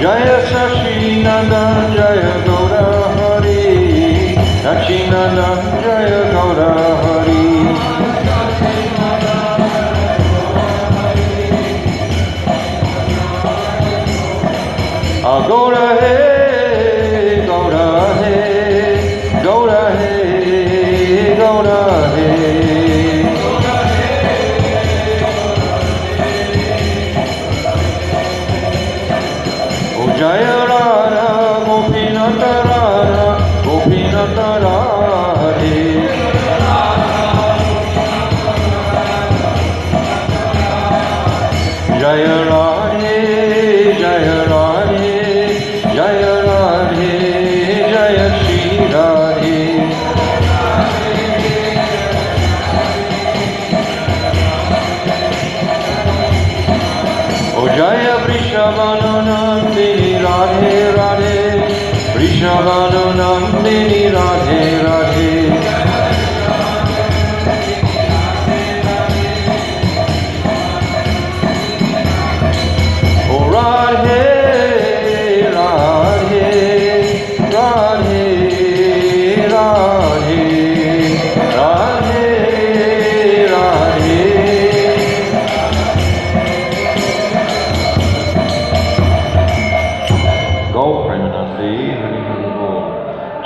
Jaya Sachinandan Jaya Gaura Hari, Sachinandan Jaya Gaura Hari. Gaura He, Gaura He, Gaura He, Gaura He. Jaya Radha, Gopinata Radha, Gopinata Radhe. Jaya Radhe, Jaya Radhe, Jaya Radhe, Jaya Sri Radhe. Oh Jaya Vrishabhanandini Radhe Radhe, Vrishabhanandini Radhe Radhe. Oh Radhe, Radhe, Radhe, Radhe, Radhe, Radhe.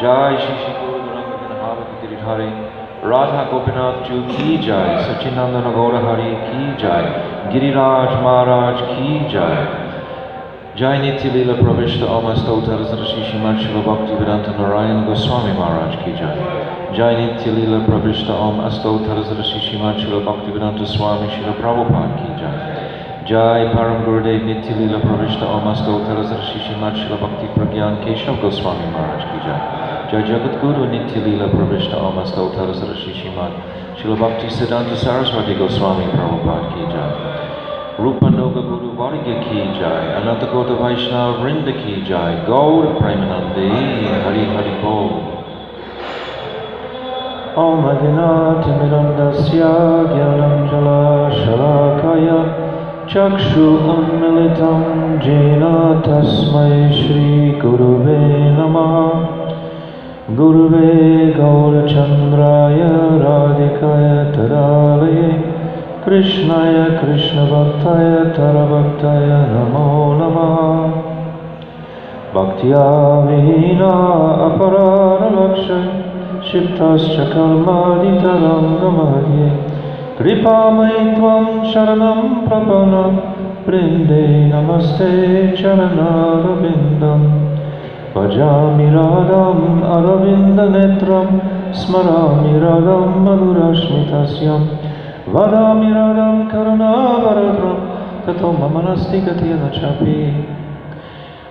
Jai Shri Shri Guru Gauranga Radha Gopinath Ju Ki Jai, Sachinandana Gaura Hari Ki Jai, Giriraj Maharaj Ki Jai. Jai Nitya Lila Pravishta Oma Stautar Sri Srimad Srila Bhaktivedanta Narayana Goswami Maharaj Ki Jai. Jai Nitya Lila Pravishta Om Astautar Sri Srimad Srila Bhaktivedanta Swami Srila Prabhupada Ki Jai. Jai Param Gurudev Nitya Lila Pravishta Om Astautar Sri Srimad Srila Bhakti Pragyan Keshav Goswami Maharaj Ki Jai. Jai Jagat Guru Nitya Lila Pravishta Om Astautar Sri Srimad Srila Bhakti Siddhanta Saraswati Goswami Prabhupada Ki Jai. Rupa Noga Guru Varga Ki Jai, Ananta Gota Vaishnava Vrinda Ki Jai, Gaura Premanandi, Hari Hari Bol. Om Adinata Mirandasya Gyanam Jala Shalakaya Chakshu Unmilitam Jena Tasmai Shri Guruve Namaha Guruve Gaura Chandraya Radhikaya Tadalaye Krishnaya Krishna Bhaktaya Tarabhaktaya Namo Namaha Bhaktya Vihina Aparara Lakshay Shiptascha Kalmaditarangamadye Kripamai Tvam Sharanam Prapanam Brinde Namaste Charanarabindam Bhajami Radham Aravinda Netram Smarami Radham Madhurashmitasyam Vadami Radham Karunavaradram Tato Mamanasti Gatyana Chapi.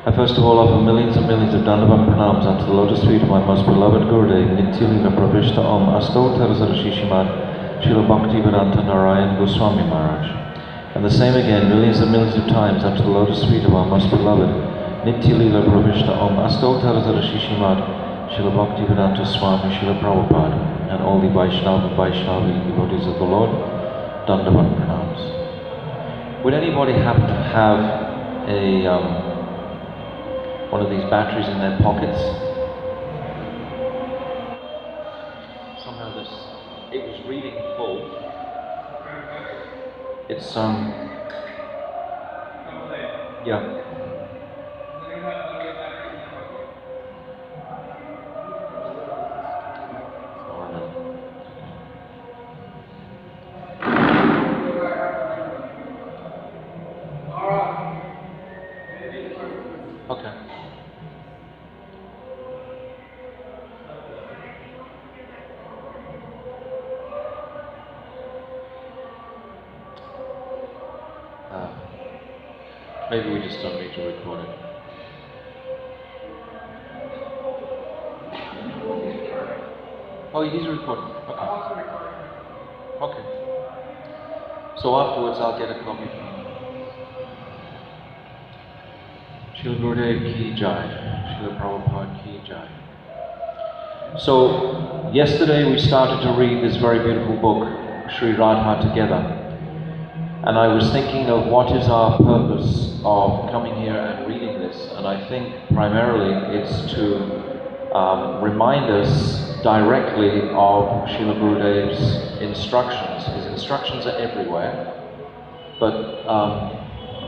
I first of all offer millions and millions of Dandavat pranams unto the lotus feet of my most beloved Gurudev Nitya Lila Pravishta Om Astautar Sri Srimad Srila Bhaktivedanta Narayana Goswami Maharaj. And the same again millions and millions of times unto the lotus feet of our most beloved Nitya Lila Pravishta Om Astautar Sri Srimad Srila Bhaktivedanta Swami Srila Prabhupada and all the Vaishnava and Vaishnavi devotees of the Lord, Dandavat pranams. Would anybody happen to have a one of these batteries in their pockets? Somehow it was reading full. It's yeah. Okay. Maybe we just don't need to record it. Oh, he's recording. Okay. Okay. So afterwards, I'll get a copy. Srila Gurudev Ki Jai, Srila Prabhupada Ki Jai. So, yesterday we started to read this very beautiful book, Sri Radha, together. And I was thinking of what is our purpose of coming here and reading this. this, and I think primarily it's to remind us directly of Srila Gurudev's instructions. His instructions are everywhere, but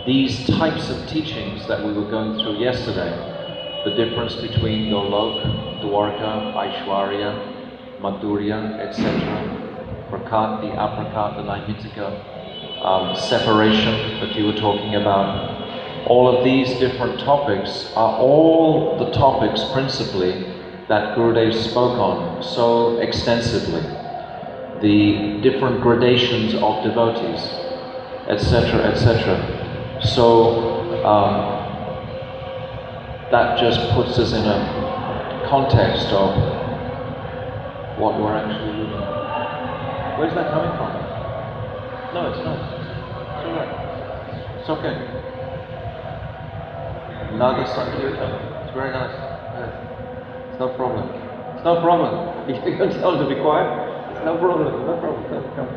these types of teachings that we were going through yesterday, the difference between Golok, Dwarka, Aishwarya, Madhurya, etc., Prakat, the Aprakat, the Naimitika, separation that you were talking about, all of these different topics are all the topics principally that Gurudev spoke on so extensively. The different gradations of devotees, etc., etc. So that just puts us in a context of what we're actually doing. Where's that coming from? No, it's not. It's alright. It's okay. Naga Sankirtan. It's very nice. Yeah. It's no problem. It's no problem. You can tell them to be quiet. It's no problem. No problem. Come.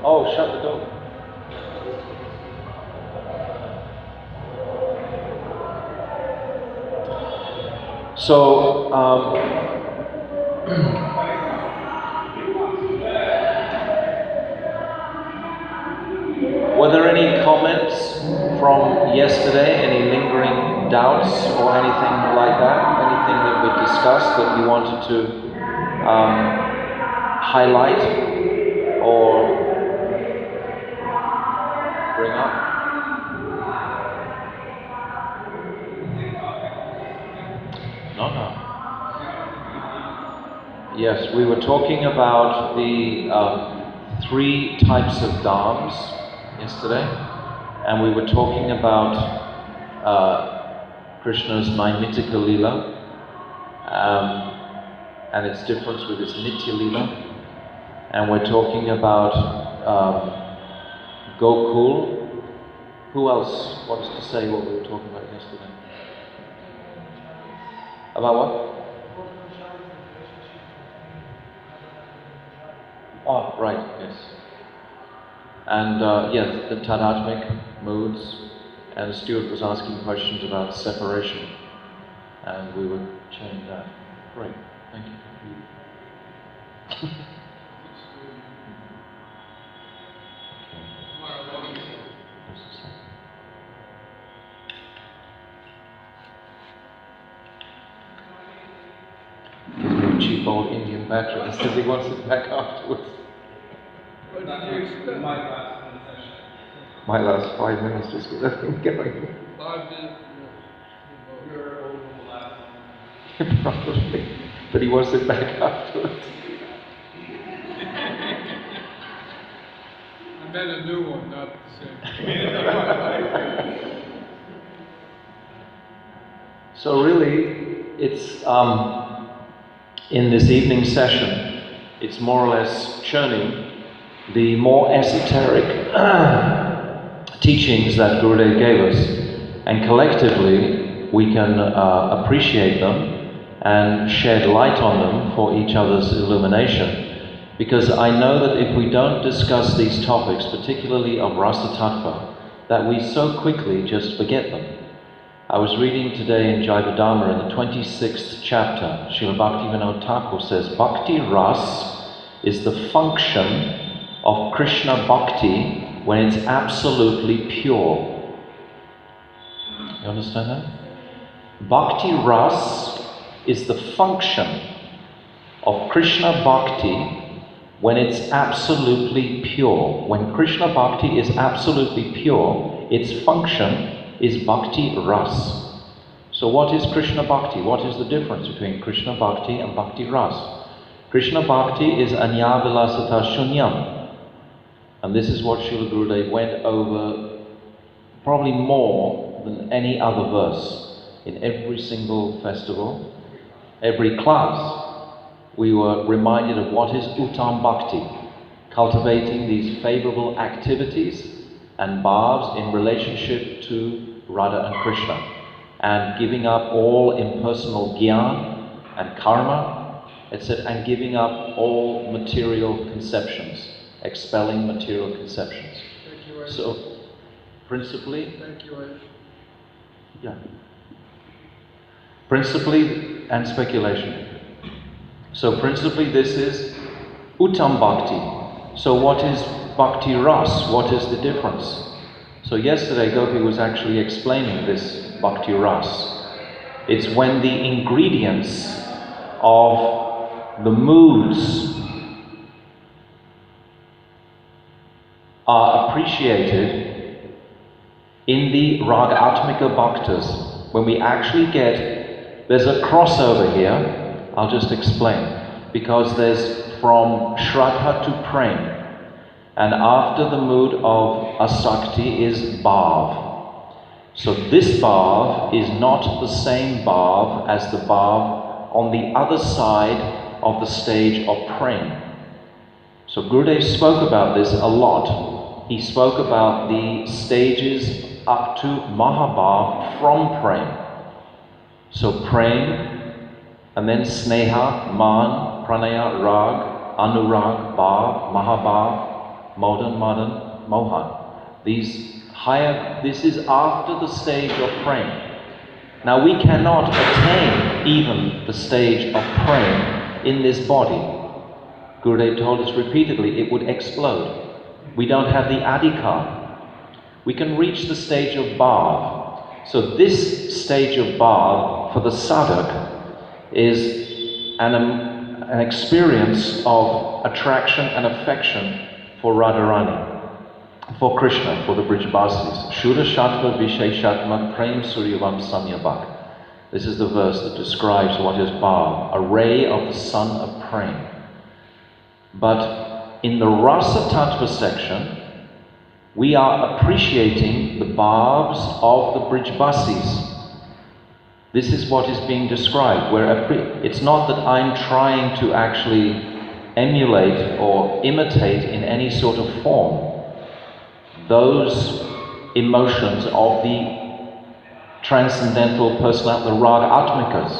Oh, shut the door. So, were there any comments from yesterday? Any lingering doubts or anything like that? Anything that we discussed that you wanted to highlight or bring up? No. Yes, we were talking about the 3 types of dhams yesterday, and we were talking about Krishna's Naimitika Leela and its difference with its Nitya Leela, and we're talking about Gokul. Who else wants to say what we were talking about yesterday? About what? Oh, right, yes. And yes, the Tadatmic moods, and Stuart was asking questions about separation, and we would change that. Great, thank you. Gives me a cheap old Indian battery and says he wants it back afterwards. My last 5 minutes just get everything going. 5 minutes. Probably. But he wants it back afterwards. I meant a new one, not the same. So really, it's in this evening session, it's more or less churning the more esoteric teachings that Gurudev gave us, and collectively we can appreciate them and shed light on them for each other's illumination. Because I know that if we don't discuss these topics, particularly of Rasa Tattva, that we so quickly just forget them. I was reading today in Jayavadhamma in the 26th chapter, Srila Bhaktivinoda Thakur says, Bhakti Ras is the function of Krishna Bhakti when it's absolutely pure. You understand that? Bhakti Ras is the function of Krishna Bhakti when it's absolutely pure. When Krishna Bhakti is absolutely pure, its function is Bhakti Ras. So what is Krishna Bhakti? What is the difference between Krishna Bhakti and Bhakti Ras? Krishna Bhakti is Anyavilasata Shunyam. And this is what Srila Gurudev went over probably more than any other verse in every single festival, every class. We were reminded of what is Uttam Bhakti, cultivating these favorable activities and bhavs in relationship to Radha and Krishna, and giving up all impersonal gyan and karma, etc., and giving up all material conceptions, expelling material conceptions. Thank you, Ash. So, principally, Thank you, Ash. Yeah. Principally and speculation. So principally this is Uttam Bhakti. So what is Bhakti Ras? What is the difference? So yesterday Gopi was actually explaining this Bhakti Ras. It's when the ingredients of the moods are appreciated in the Raga Atmika Bhaktas. When we actually get, there's a crossover here, I'll just explain. Because there's from Shraddha to Prem, and after the mood of Asakti is Bhav. So this Bhav is not the same Bhav as the Bhav on the other side of the stage of Prem. So Gurudev spoke about this a lot. He spoke about the stages up to Mahabhav from Prem. So Prem, and then Sneha, Man, Pranaya, Rag, Anurag, Bhav, Mahabhav, Modan, Madan, Mohan. This is after the stage of Prem. Now we cannot attain even the stage of Prem in this body. Gurudev told us repeatedly it would explode. We don't have the adhikar. We can reach the stage of Bhav. So this stage of Bhav for the sadhak is an experience of attraction and affection for Radharani, for Krishna, for the Brijbasis. Shura Shatva Visheshatma Prem Suryavam Samyabhak. This is the verse that describes what is Bhav, a ray of the sun of Prem. But in the Rasa Tattva section, we are appreciating the bhavs of the Brijbasis. This is what is being described. It's not that I'm trying to actually emulate or imitate in any sort of form those emotions of the transcendental personality, the Raga Atmikas.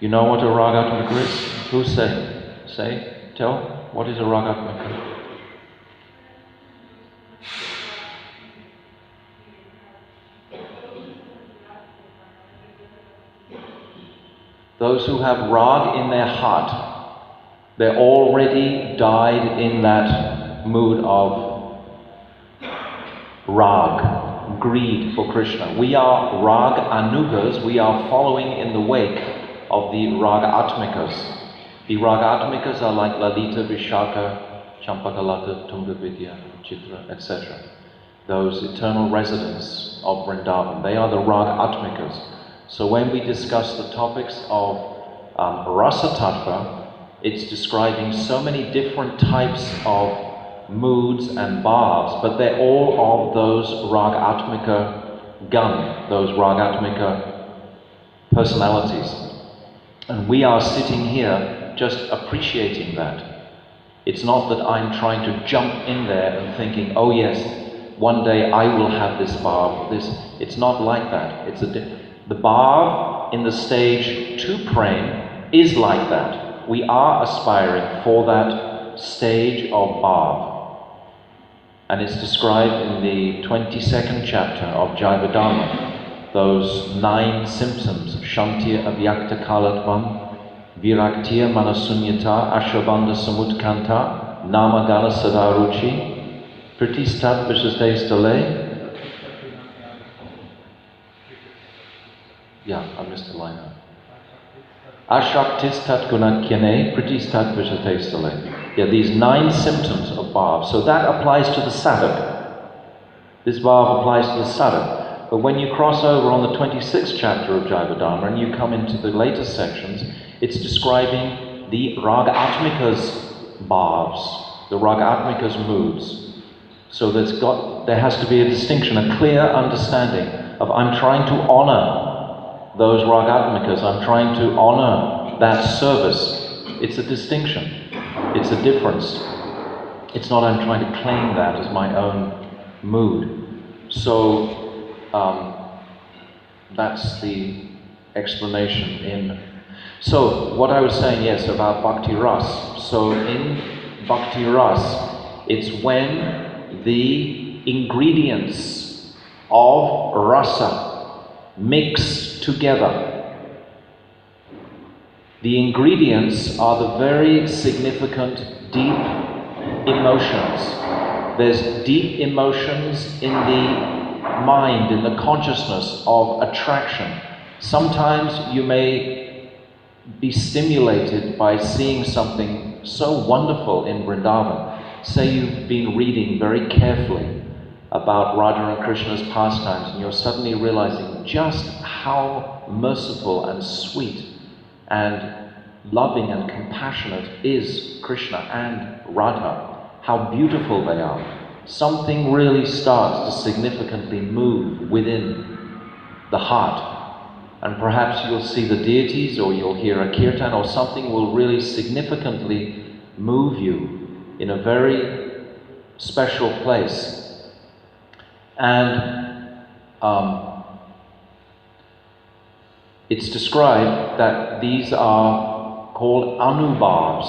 You know what a Raga Atmika is? Who say? Tell, what is a Raga Atmika? Those who have Rag in their heart, they're already died in that mood of Rag, greed for Krishna. We are Rag Anugas, we are following in the wake of the Raga Atmikas. The Ragatmikas are like Lalita, Vishaka, Champakalata, Tungavidya, Chitra, etc. Those eternal residents of Vrindavan. They are the Ragatmikas. So when we discuss the topics of Rasa Tattva, it's describing so many different types of moods and bhavs, but they're all of those Ragatmika gun, those Ragatmika personalities. And we are sitting here just appreciating that. It's not that I'm trying to jump in there and thinking, oh yes, one day I will have this bhav. It's not like that. The bhav in the stage to Prem is like that. We are aspiring for that stage of bhav. And it's described in the 22nd chapter of Jaivadharma, those 9 symptoms, Shantiya Avyakta Kalatvam, Viraktiya Manasunyata, Ashrabandha Samutkanta, Namagana Sadaruchi, Pratistat Vishastestale. Yeah, I missed the line now. Ashaktistat Gunakyane, Pratistat Vishastestale. Yeah, these 9 symptoms of bhav. So that applies to the sadhak. This bhav applies to the sadhak. But when you cross over on the 26th chapter of Jaivadharma and you come into the later sections, it's describing the Raga Atmika's bhavs, the Raga Atmika's moods. So there has to be a distinction, a clear understanding of I'm trying to honor those Raga Atmikas, I'm trying to honor that service. It's a distinction, it's a difference. It's not I'm trying to claim that as my own mood. So that's the explanation in. So what I was saying, yes, about Bhakti Ras. So in Bhakti Ras, it's when the ingredients of rasa mix together. The ingredients are the very significant deep emotions. There's deep emotions in the mind, in the consciousness of attraction. Sometimes you may be stimulated by seeing something so wonderful in Vrindavan. Say you've been reading very carefully about Radha and Krishna's pastimes, and you're suddenly realizing just how merciful and sweet and loving and compassionate is Krishna and Radha, how beautiful they are. Something really starts to significantly move within the heart. And perhaps you'll see the deities, or you'll hear a kirtan, or something will really significantly move you in a very special place. And it's described that these are called anubhavs.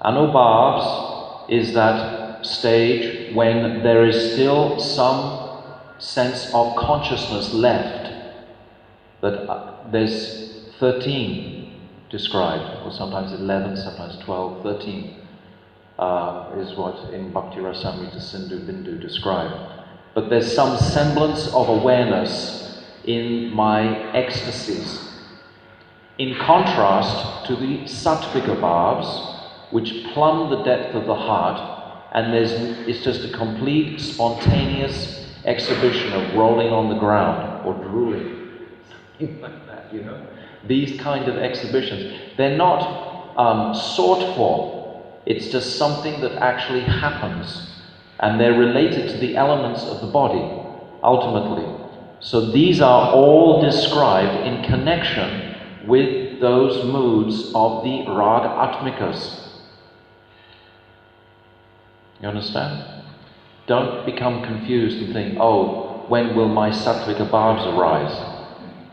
Anubhavs is that stage when there is still some sense of consciousness left. That there's 13 described, or sometimes 11, sometimes 12, 13 is what in Bhakti Rasamrita Sindhu Bindu described. But there's some semblance of awareness in my ecstasies. In contrast to the sattvika bhavs, which plumb the depth of the heart, and it's just a complete spontaneous exhibition of rolling on the ground or drooling. Like that, you know. These kind of exhibitions, they're not sought for. It's just something that actually happens, and they're related to the elements of the body, ultimately. So these are all described in connection with those moods of the Raga Atmikas. You understand? Don't become confused and think, oh, when will my Sattvika Bhavs arise?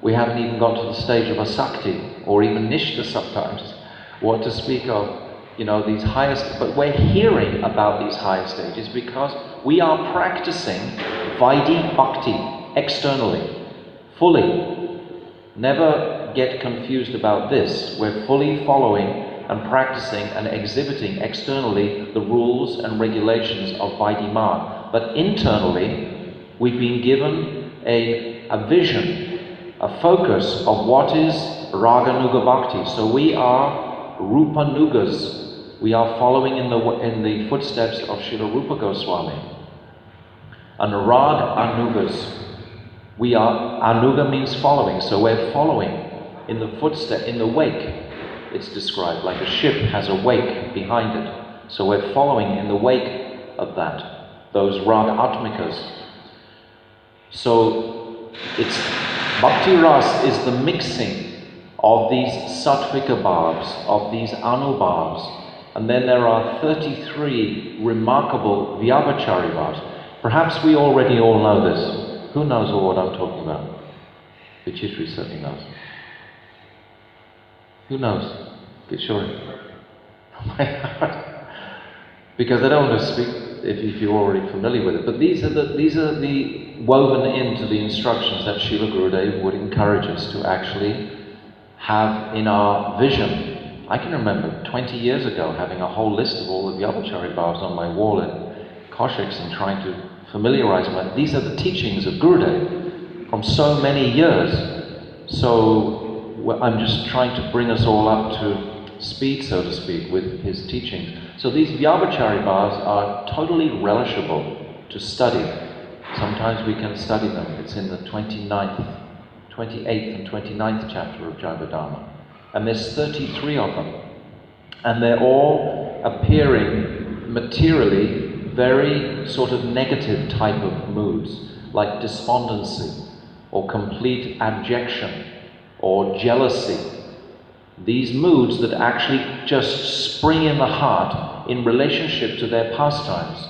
We haven't even got to the stage of Asakti, or even Nishta sometimes. What to speak of, these highest, but we're hearing about these higher stages because we are practicing Vaidhi Bhakti externally, fully. Never get confused about this. We're fully following and practicing and exhibiting externally the rules and regulations of Vaidhi Marg. But internally, we've been given a vision, a focus of what is Raga Nuga Bhakti. So we are Rupa Nugas. We are following in the footsteps of Srila Rupa Goswami. And Rag Anugas. We are, Anuga means following, so we're following in the footstep, in the wake. It's described like a ship has a wake behind it. So we're following in the wake of that, those Raga Atmikas. So it's Bhakti Ras is the mixing of these Sattvika Bhavs, of these Anubhavs, and then there are 33 remarkable Vyabhachari Bhavs. Perhaps we already all know this. Who knows what I'm talking about? Vichitri certainly knows. Who knows? Kishore. Because I don't want to speak if you're already familiar with it, but these are the woven into the instructions that Srila Gurudev would encourage us to actually have in our vision. I can remember 20 years ago having a whole list of all the Vyabhachari Bhavs on my wall in Koshiks and trying to familiarize myself. These are the teachings of Gurudev from so many years. So I'm just trying to bring us all up to speed, so to speak, with his teachings. So these Vyabhachari Bhavs are totally relishable to study. Sometimes we can study them. It's in the 28th and 29th chapter of Jayavadharma. And there's 33 of them. And they're all appearing materially very sort of negative type of moods, like despondency, or complete abjection, or jealousy. These moods that actually just spring in the heart in relationship to their pastimes.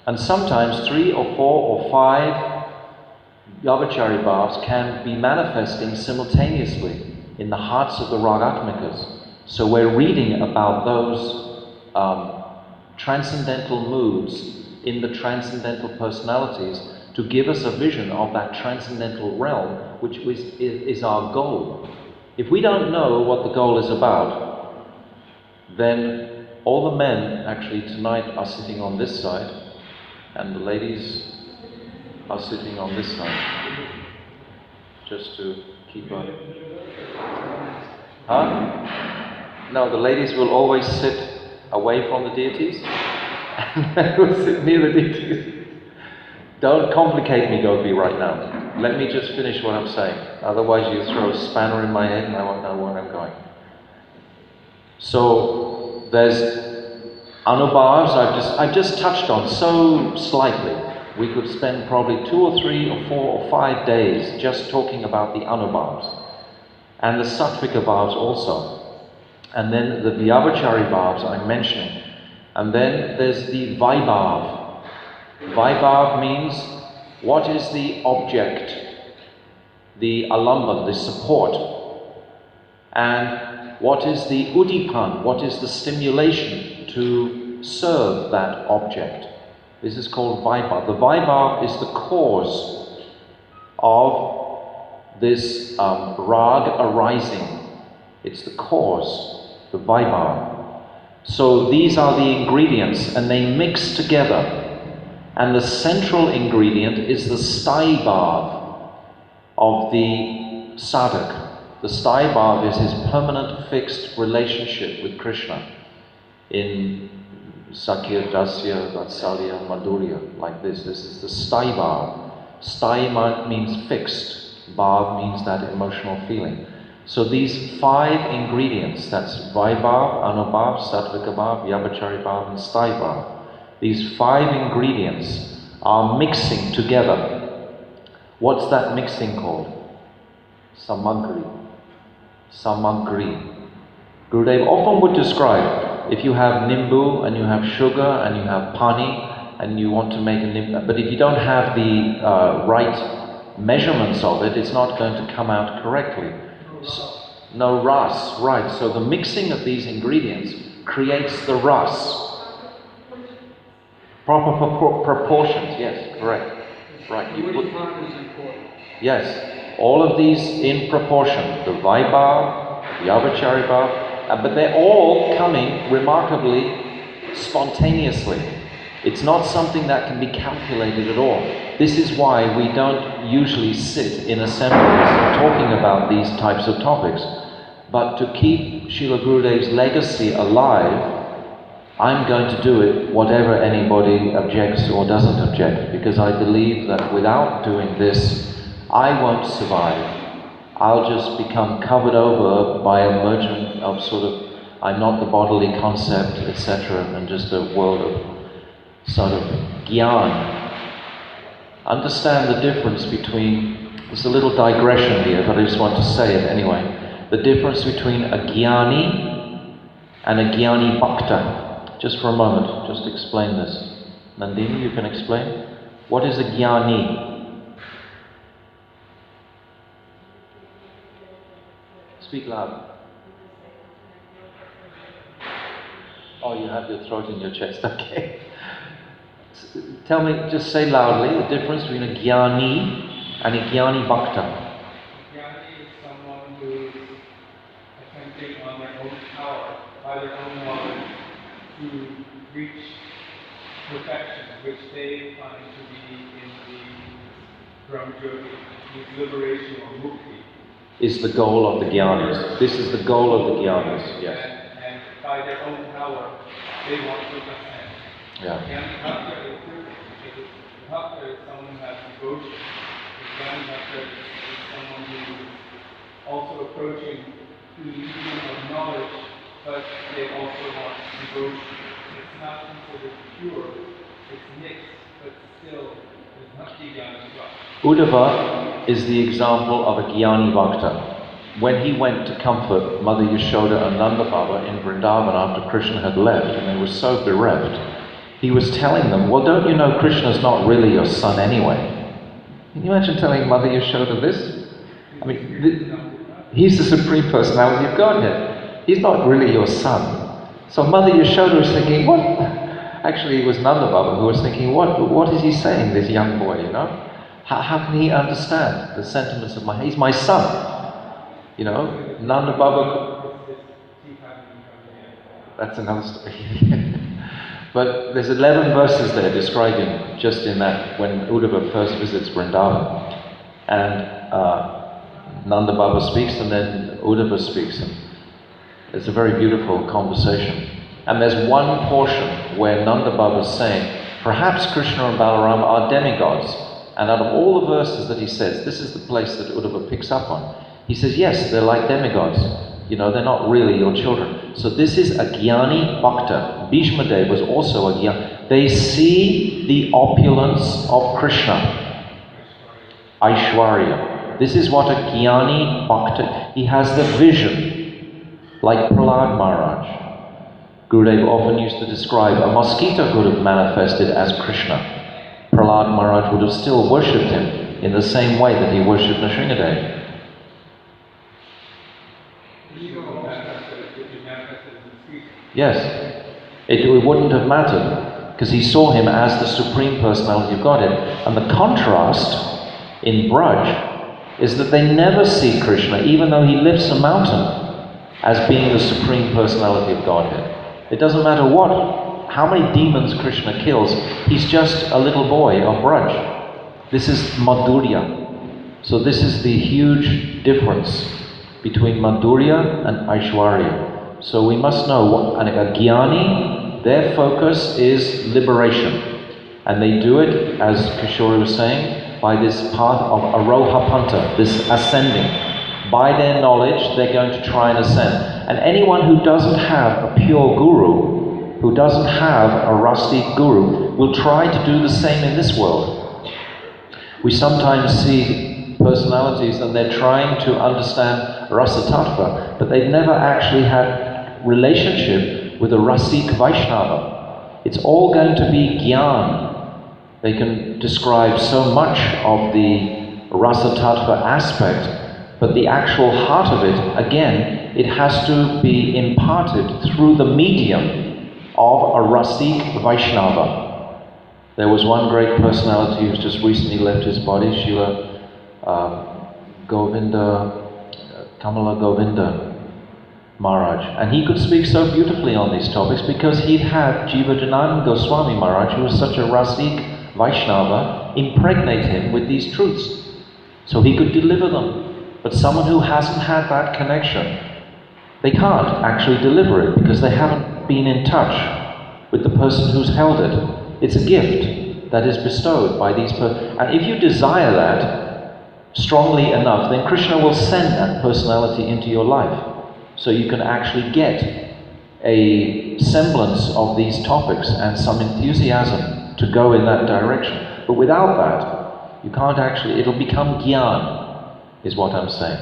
And sometimes 3 or 4 or 5 Vyabhachari Bhavs can be manifesting simultaneously in the hearts of the Ragatmikas. So we're reading about those transcendental moods in the transcendental personalities to give us a vision of that transcendental realm, which is our goal. If we don't know what the goal is about, then all the men actually tonight are sitting on this side, and the ladies are sitting on this side. Just to keep a... Huh? No, the ladies will always sit away from the deities, and they will sit near the deities. Don't complicate me, Gopi, right now. Let me just finish what I'm saying. Otherwise you throw a spanner in my head and I won't know where I'm going. So, there's Anubhavs I've just touched on so slightly. We could spend probably 2 or 3 or 4 or 5 days just talking about the Anubhavs. And the Sattvika Bhavs also. And then the Vyabhachari Bhavs I'm mentioning. And then there's the Vaibhav. Vaibhav means what is the object, the alamban, the support, and what is the udipan, what is the stimulation to serve that object. This is called Vaibhav. The Vaibhav is the cause of this rag arising. It's the cause, the Vaibhav. So these are the ingredients and they mix together. And the central ingredient is the staibhav of the sadhak. The staibhav is his permanent fixed relationship with Krishna in Sakhya, Dasya, Vatsalya, Madhurya, like this. This is the staibhav. Stai means fixed, bhav means that emotional feeling. So these 5 ingredients, that's Vaibhav, Anubhav, Sattvika Bhav, Vyabhachari Bhav and Staibhav. These 5 ingredients are mixing together. What's that mixing called? Samagri. Samagri. Gurudev often would describe, if you have nimbu and you have sugar and you have pani and you want to make a nimbu, but if you don't have the right measurements of it, it's not going to come out correctly. No ras, right. So the mixing of these ingredients creates the ras. Proper proportions, yes, correct. Right. You put, yes, all of these in proportion. The Vaibhav, the Vyabhachari Bhav, but they're all coming remarkably spontaneously. It's not something that can be calculated at all. This is why we don't usually sit in assemblies talking about these types of topics. But to keep Srila Gurudev's legacy alive, I'm going to do it whatever anybody objects or doesn't object, because I believe that without doing this, I won't survive. I'll just become covered over by a merging of sort of, I'm not the bodily concept, etc., and just a world of sort of gyan. Understand the difference between, there's a little digression here, but I just want to say it anyway. The difference between a jnani and a jnani bhakta. Just for a moment, just explain this. Nandini, you can explain? What is a jnani? Speak loud. Oh, you have your throat in your chest, okay. Tell me, just say loudly, the difference between a jnani and a jnani bhakta. Jnani is someone who is attempting on their own power, by their own knowledge, to reach perfection, which they find to be in the Brahmajyoti, the liberation or mukti. Is the goal of the jnanis. This is the goal of the jnanis, yes. And by their own power, they want to ascend. Yeah. Jnani bhakta is different, because bhakta is someone who has devotion. Jnani bhakta is someone who is also approaching to the medium of knowledge, but they also want devotion. It's not considered pure, it's mixed, but still, it's not jnana as well. Uddhava is the example of a jnani bhakta. When he went to comfort Mother Yashoda and Nanda Baba in Vrindavan after Krishna had left, and they were so bereft, he was telling them, well, don't you know Krishna's not really your son anyway? Can you imagine telling Mother Yashoda this? I mean, he's the Supreme Personality of Godhead. He's not really your son. So Mother Yashoda was thinking, what? Actually, it was Nanda Baba who was thinking, what is he saying, this young boy, you know? How can he understand the sentiments of he's my son? You know, Nanda Baba, that's another story. But there's 11 verses there describing just in that when Uddhava first visits Vrindavan. And Nanda Baba speaks and then Uddhava speaks. And it's a very beautiful conversation. And there's one portion where Nanda Baba is saying, perhaps Krishna and Balaram are demigods. And out of all the verses that he says, this is the place that Uddhava picks up on. He says, yes, they're like demigods. You know, they're not really your children. So this is a Jnani Bhakta. Bhishma Dev was also a Jnani. They see the opulence of Krishna. Aishwarya. This is what a Jnani Bhakta, he has the vision. Like Prahlad Maharaj. Gurudev often used to describe a mosquito could have manifested as Krishna. Prahlad Maharaj would have still worshipped him in the same way that he worshipped Nrsimhadev. Yes, it wouldn't have mattered because he saw him as the Supreme Personality of Godhead. And the contrast in Braj is that they never see Krishna, even though he lifts a mountain, as being the Supreme Personality of Godhead. It doesn't matter how many demons Krishna kills, he's just a little boy of Braj. This is Madhurya. So this is the huge difference between Madhurya and Aishwarya. So we must know what a Jnani, their focus is liberation. And they do it, as Kishore was saying, by this path of Aroha Panta, this ascending. By their knowledge, they're going to try and ascend. And anyone who doesn't have a pure guru, who doesn't have a rusty guru, will try to do the same in this world. We sometimes see personalities and they're trying to understand Rasa Tattva, but they've never actually had relationship with a Rasik Vaishnava. It's all going to be Gyan. They can describe so much of the Rasa Tattva aspect, but the actual heart of it, again, it has to be imparted through the medium of a Rasik Vaishnava. There was one great personality who's just recently left his body, Srila Kamala Govinda Maharaj. And he could speak so beautifully on these topics because he'd had Jivajananda Goswami Maharaj, who was such a Rasik Vaishnava, impregnate him with these truths. So he could deliver them. But someone who hasn't had that connection, they can't actually deliver it because they haven't been in touch with the person who's held it. It's a gift that is bestowed by these persons. And if you desire that strongly enough, then Krishna will send that personality into your life. So you can actually get a semblance of these topics and some enthusiasm to go in that direction. But without that, you can't actually, it'll become Gyan, is what I'm saying.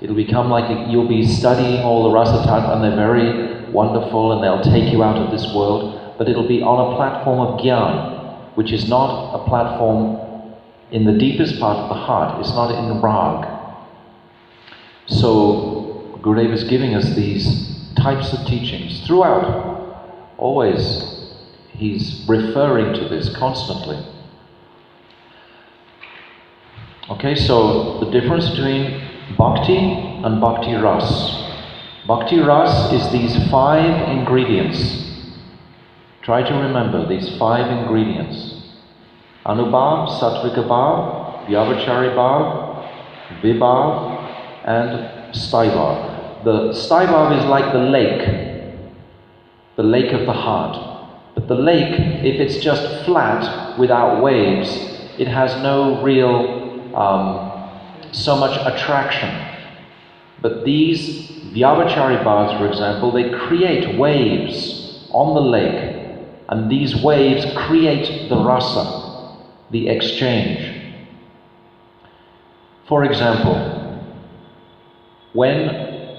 It'll become like you'll be studying all the Rasa Tattva and they're very wonderful and they'll take you out of this world, but it'll be on a platform of Gyan, which is not a platform in the deepest part of the heart. It's not in Rag. So Gurudev is giving us these types of teachings throughout. Always, he's referring to this constantly. Okay, so the difference between Bhakti and Bhakti Ras. Bhakti Ras is these 5 ingredients. Try to remember these 5 ingredients. Anubhav, Sattvika Bhav, Vyavachari Bhav, Vibhav, and Staivav. The Staivav is like the lake of the heart. But the lake, if it's just flat without waves, it has no real so much attraction. But these Vyavachari Bhavs, for example, they create waves on the lake, and these waves create the rasa, the exchange. For example, when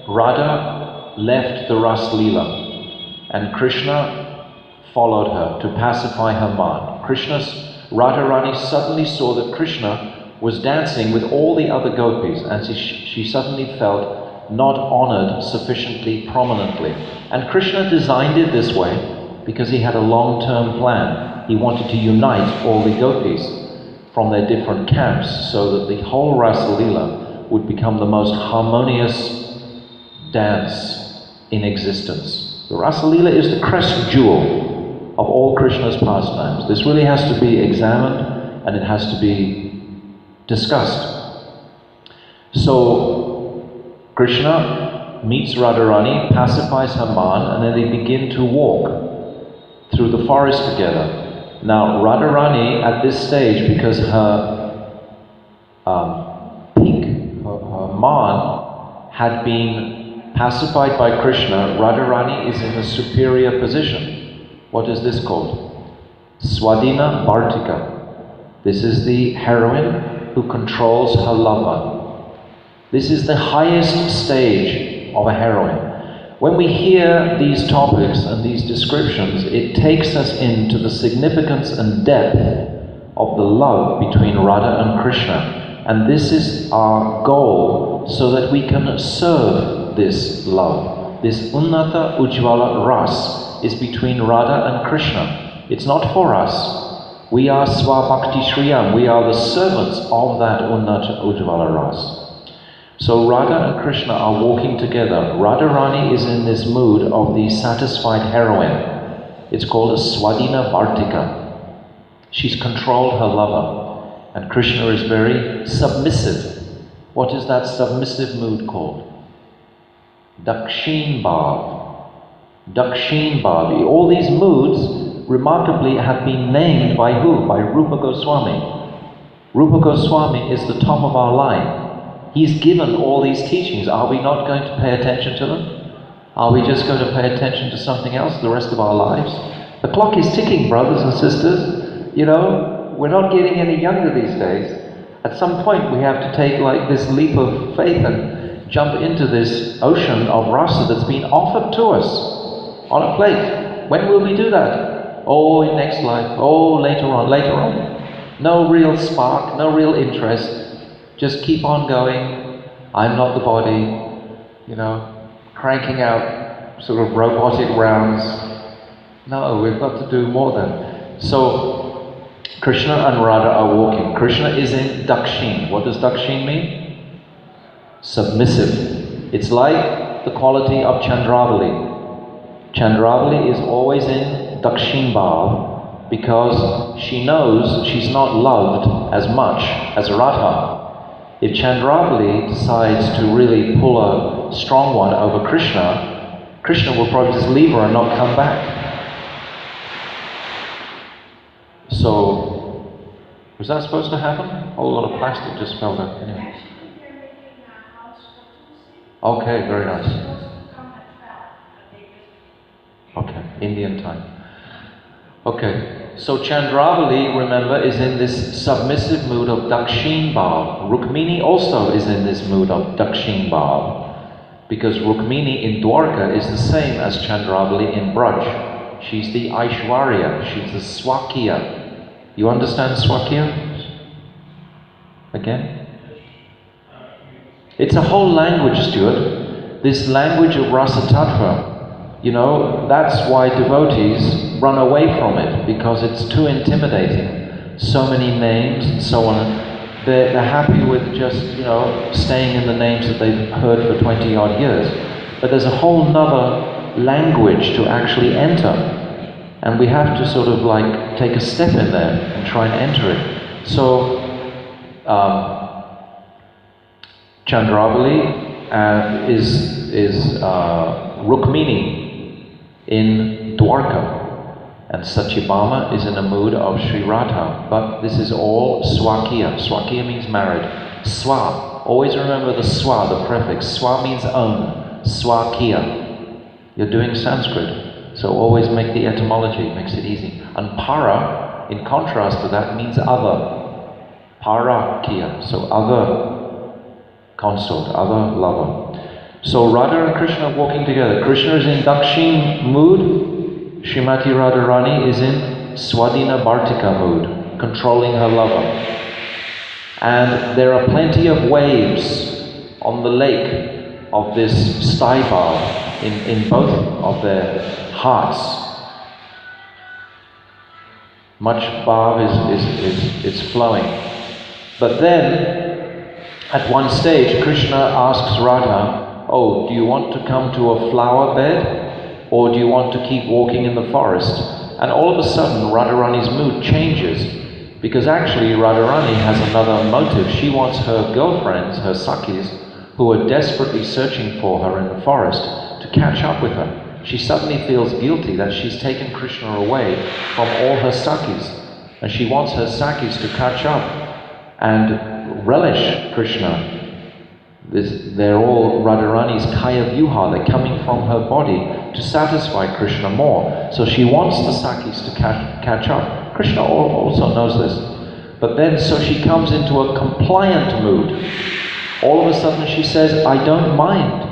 Radha left the Ras Leela and Krishna followed her to pacify her mind, Radharani suddenly saw that Krishna was dancing with all the other gopis, and she suddenly felt not honored sufficiently prominently. And Krishna designed it this way because he had a long-term plan. He wanted to unite all the gopis. from their different camps so that the whole Rasa Leela would become the most harmonious dance in existence. The Rasa Leela is the crest jewel of all Krishna's pastimes. This really has to be examined and it has to be discussed. So Krishna meets Radharani, pacifies her man, and then they begin to walk through the forest together. Now Radharani at this stage, because her man had been pacified by Krishna, Radharani is in a superior position. What is this called? Swadhina Bhartika. This is the heroine who controls her lover. This is the highest stage of a heroine. When we hear these topics and these descriptions, it takes us into the significance and depth of the love between Radha and Krishna. And this is our goal, so that we can serve this love. This Unnata Ujjvala Ras is between Radha and Krishna. It's not for us. We are Swabhakti Shriyam. We are the servants of that Unnata Ujjvala Ras. So Radha and Krishna are walking together. Radharani is in this mood of the satisfied heroine. It's called a Swadhina Bhartika. She's controlled her lover. And Krishna is very submissive. What is that submissive mood called? Dakshin Bhav. Dakshin Bhav. All these moods, remarkably, have been named by who? By Rupa Goswami. Rupa Goswami is the top of our line. He's given all these teachings. Are we not going to pay attention to them? Are we just going to pay attention to something else the rest of our lives? The clock is ticking, brothers and sisters. You know, we're not getting any younger these days. At some point we have to take like this leap of faith and jump into this ocean of rasa that's been offered to us on a plate. When will we do that? Oh, in next life. Oh, later on, later on. No real spark, no real interest. Just keep on going. I'm not the body, you know, cranking out sort of robotic rounds. No, we've got to do more than. So, Krishna and Radha are walking. Krishna is in Dakshin. What does Dakshin mean? Submissive. It's like the quality of Chandravali. Chandravali is always in Dakshin Bhav because she knows she's not loved as much as Radha. If Chandravali decides to really pull a strong one over Krishna, Krishna will probably just leave her and not come back. So, was that supposed to happen? A whole lot of plastic just fell down. Anyway. Okay, very nice. Okay, Indian time. Okay. So Chandravali, remember, is in this submissive mood of Dakshin Bhav. Rukmini also is in this mood of Dakshin Bhav. Because Rukmini in Dwarka is the same as Chandravali in Braj. She's the Aishwarya, she's the Swakya. You understand Swakya? Again? It's a whole language, Stuart. This language of Rasa Tattva, you know, that's why devotees run away from it, because it's too intimidating. So many names and so on. They're happy with just, you know, staying in the names that they've heard for 20 odd years. But there's a whole nother language to actually enter. And we have to sort of like take a step in there and try and enter it. So, Chandravali is Rukmini in Dwarka. And Satyabhama is in a mood of Sri Radha. But this is all Swakya. Swakya means married. Swa. Always remember the swa, the prefix. Swa means own. Swakya. You're doing Sanskrit. So always make the etymology. It makes it easy. And para, in contrast to that, means other. Parakya. So other consort, other lover. So Radha and Krishna are walking together. Krishna is in Dakshin mood. Srimati Radharani is in Swadhina Bhartika mood, controlling her lover. And there are plenty of waves on the lake of this Staibar in both of their hearts. Much bhav is flowing. But then, at one stage, Krishna asks Radha, oh, do you want to come to a flower bed, or do you want to keep walking in the forest? And all of a sudden, Radharani's mood changes, because actually Radharani has another motive. She wants her girlfriends, her sakhis, who are desperately searching for her in the forest, to catch up with her. She suddenly feels guilty that she's taken Krishna away from all her sakhis, and she wants her sakhis to catch up and relish Krishna. They're all Radharani's kaya vyuha, they're coming from her body to satisfy Krishna more. So she wants the sakhis to catch up. Krishna also knows this. But then, so she comes into a compliant mood. All of a sudden she says, I don't mind.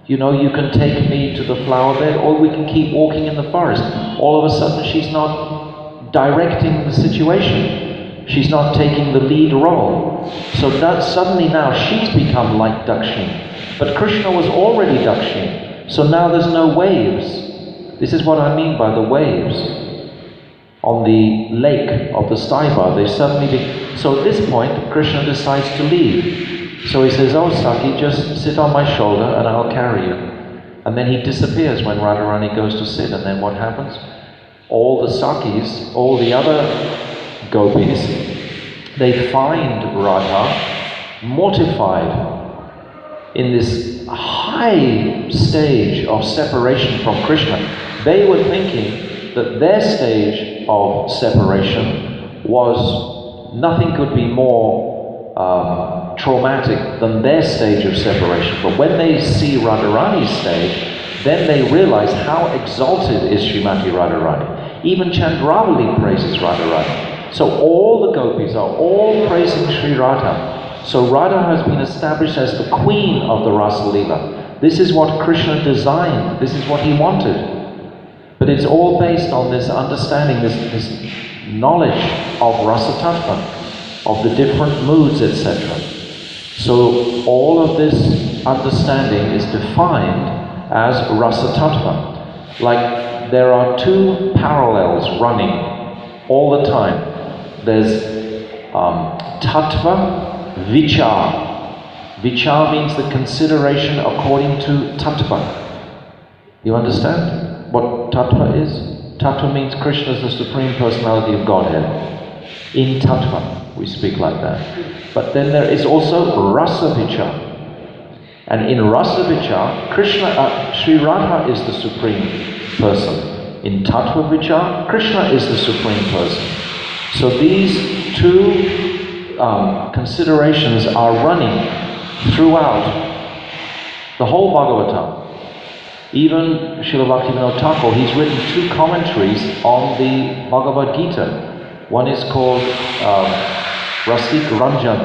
You know, you can take me to the flower bed, or we can keep walking in the forest. All of a sudden she's not directing the situation. She's not taking the lead role. So that suddenly now she's become like Dakshini. But Krishna was already Dakshini. So now there's no waves. This is what I mean by the waves. On the lake of the Staiva, they suddenly... So at this point, Krishna decides to leave. So he says, oh Saki, just sit on my shoulder and I'll carry you. And then he disappears when Radharani goes to sit. And then what happens? All the Sakis, all the other gopis, they find Radha mortified in this high stage of separation from Krishna. They were thinking that their stage of separation was, nothing could be more traumatic than their stage of separation. But when they see Radharani's stage, then they realize how exalted is Srimati Radharani. Even Chandravali praises Radharani. So all the gopis are all praising Sri Radha. So Radha has been established as the queen of the Rasa Leela. This is what Krishna designed. This is what he wanted. But it's all based on this understanding, this knowledge of Rasa Tattva, of the different moods, etc. So all of this understanding is defined as Rasa Tattva. Like there are two parallels running all the time. There's Tattva, Vichar. Vichar means the consideration according to Tattva. You understand what Tattva is? Tattva means Krishna is the Supreme Personality of Godhead. In Tattva, we speak like that. But then there is also Rasa Vichar. And in Rasa Vichar, Sri Radha is the Supreme Person. In Tattva Vichar, Krishna is the Supreme Person. So these two considerations are running throughout the whole Bhagavatam. Even Srila Bhaktivinoda Thakur, he's written two commentaries on the Bhagavad Gita. One is called Rasik Ranjan.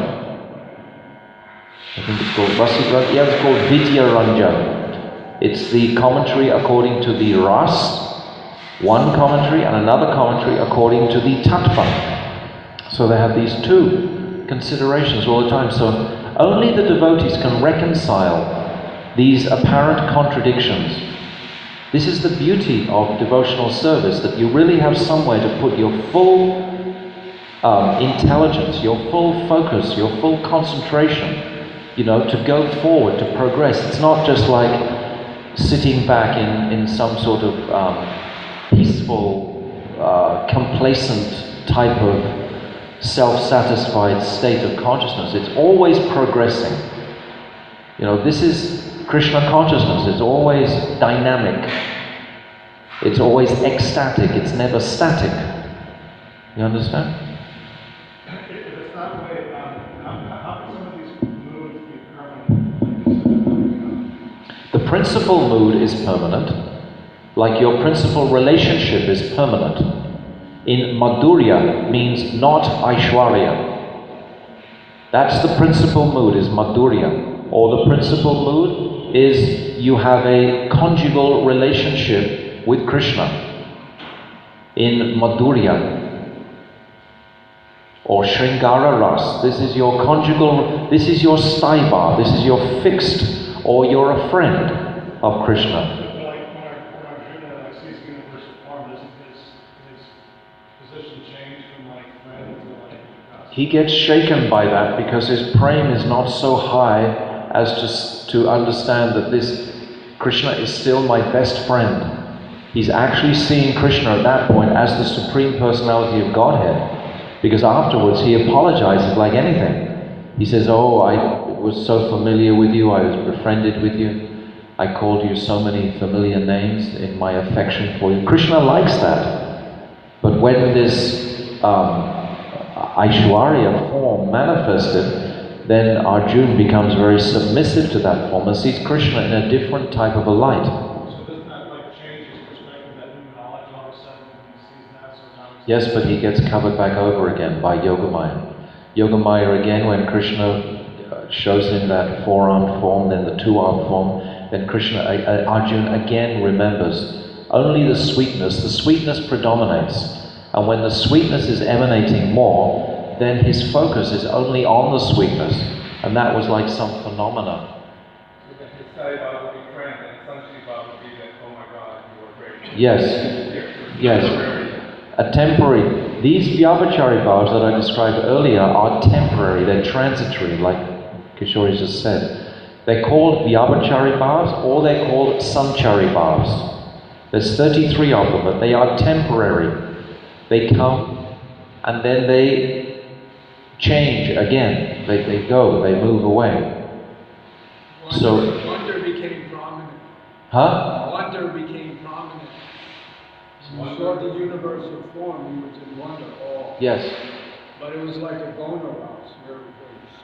I think it's called Rasik Ranjan. Yeah, it's called Vidya Ranjan. It's the commentary according to the Ras, one commentary, and another commentary according to the Tattva. So they have these two considerations all the time. So only the devotees can reconcile these apparent contradictions. This is the beauty of devotional service, that you really have somewhere to put your full intelligence, your full focus, your full concentration, you know, to go forward, to progress. It's not just like sitting back in some sort of peaceful, complacent type of self-satisfied state of consciousness. It's always progressing. You know, this is Krishna consciousness. It's always dynamic. It's always ecstatic. It's never static. You understand? If it's that way, how can some of these moods be permanent? The principal mood is permanent, like your principal relationship is permanent. In Madhurya means not Aishwarya. That's the principal mood, is Madhurya. Or the principal mood is you have a conjugal relationship with Krishna in Madhurya. Or Shringara Ras. This is your conjugal, this is your staiva, this is your fixed, or you're a friend of Krishna. Like when Arjuna sees the universal form, doesn't his position change from like friend to like He gets shaken by that because his prema is not so high as to understand that this Krishna is still my best friend. He's actually seeing Krishna at that point as the Supreme Personality of Godhead, because afterwards he apologizes like anything. He says, oh, I was so familiar with you, I was befriended with you, I called you so many familiar names in my affection for you. Krishna likes that. But when this Aishwarya form manifested, then Arjuna becomes very submissive to that form and sees Krishna in a different type of a light. So doesn't that like change his perspective, that new knowledge all of a sudden when he sees that, so now he's... Yes, but he gets covered back over again by Yogamaya. Yogamaya again, when Krishna shows him that four-armed form, then the two-armed form, then Krishna, Arjuna again remembers only the sweetness predominates. And when the sweetness is emanating more, then his focus is only on the sweetness. And that was like some phenomena. So then his Sai Baba would be friend, and essentially Baba would be that, oh my God, you are great. Yes, yes. A temporary. These Vyabhachari Bhavas that I described earlier are temporary, they're transitory, like Kishori just said. They're called Vyabhachari Bhavas or they're called Samchari Bhavas. There's 33 of them, but they are temporary. They come and then they change again. They go, they move away. Wonder became prominent. Huh? Wonder became prominent. When you saw the universal form, he was in wonder all. Yes. But it was like a Gona Ras, where the